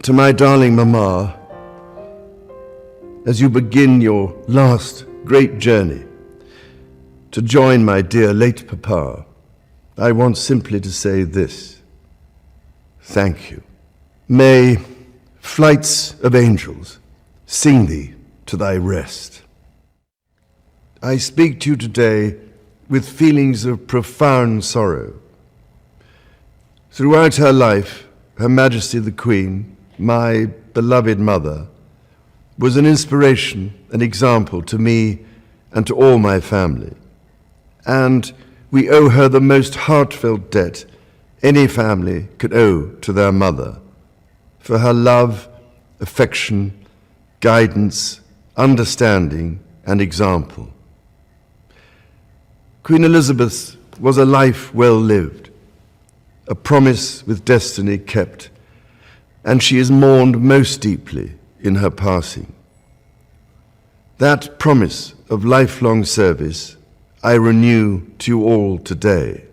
To my darling Mama, as you begin your last great journey to join my dear late Papa, I want simply to say this: thank you. May flights of angels sing thee to thy rest. I speak to you today with feelings of profound sorrow. Throughout her life, Her Majesty the Queen, my beloved mother, was an inspiration, an example to me and to all my family. And we owe her the most heartfelt debt any family could owe to their mother, for her love, affection, guidance, understanding, and example. Queen Elizabeth was a life well lived, a promise with destiny kept, and she is mourned most deeply in her passing. That promise of lifelong service I renew to you all today.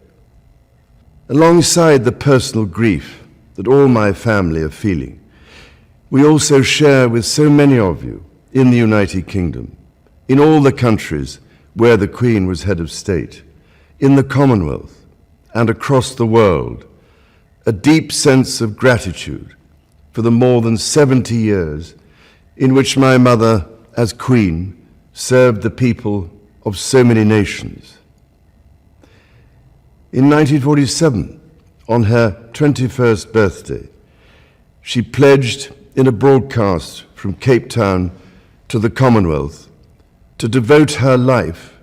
Alongside the personal grief that all my family are feeling, we also share with so many of you in the United Kingdom, in all the countries where the Queen was head of state, in the Commonwealth and across the world, a deep sense of gratitude for the more than 70 years in which my mother, as Queen, served the people of so many nations. In 1947, on her 21st birthday, she pledged in a broadcast from Cape Town to the Commonwealth to devote her life,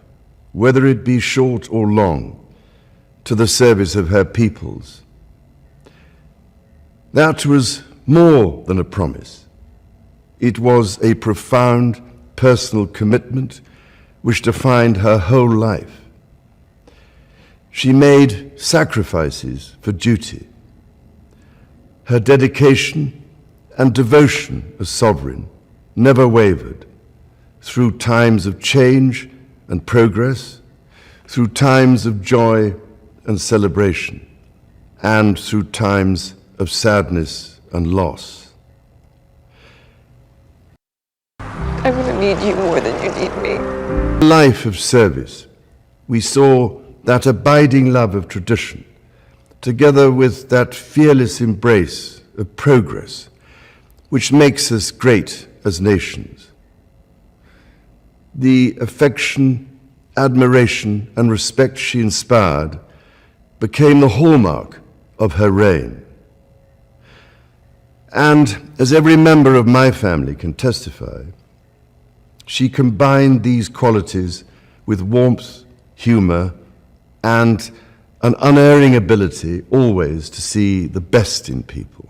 whether it be short or long, to the service of her peoples. That was more than a promise. It was a profound personal commitment which defined her whole life. She made sacrifices for duty. Her dedication and devotion as sovereign never wavered, through times of change and progress, through times of joy and celebration, and through times of sadness and loss. I'm going to need you more than you need me. In a life of service, we saw that abiding love of tradition, together with that fearless embrace of progress, which makes us great as nations. The affection, admiration, and respect she inspired became the hallmark of her reign. And as every member of my family can testify, she combined these qualities with warmth, humor, and an unerring ability always to see the best in people.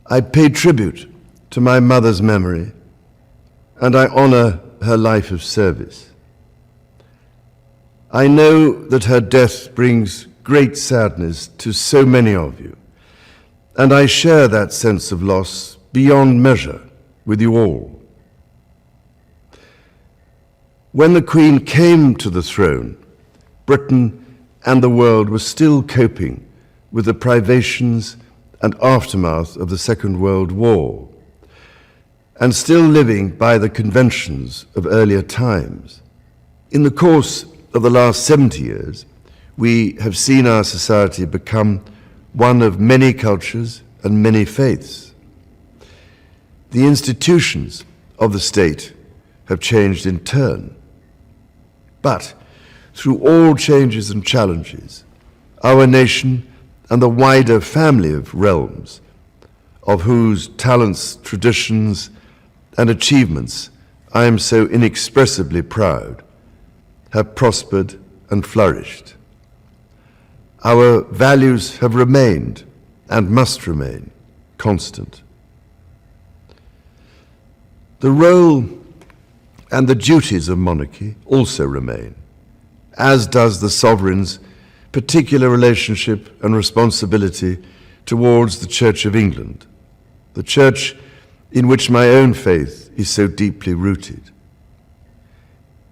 I pay tribute to my mother's memory, and I honor her life of service. I know that her death brings great sadness to so many of you, and I share that sense of loss beyond measure with you all. When the Queen came to the throne, Britain and the world were still coping with the privations and aftermath of the Second World War, and still living by the conventions of earlier times. In the course of the last 70 years, we have seen our society become one of many cultures and many faiths. The institutions of the state have changed in turn. But through all changes and challenges, our nation and the wider family of realms, of whose talents, traditions, and achievements I am so inexpressibly proud, have prospered and flourished. Our values have remained and must remain constant. The role and the duties of monarchy also remain, as does the sovereign's particular relationship and responsibility towards the Church of England, the church in which my own faith is so deeply rooted.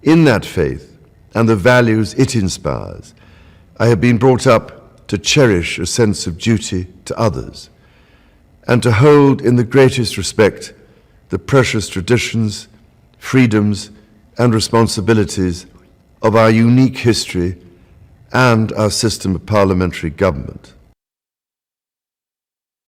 In that faith and the values it inspires, I have been brought up to cherish a sense of duty to others, and to hold in the greatest respect the precious traditions, freedoms, and responsibilities of our unique history and our system of parliamentary government.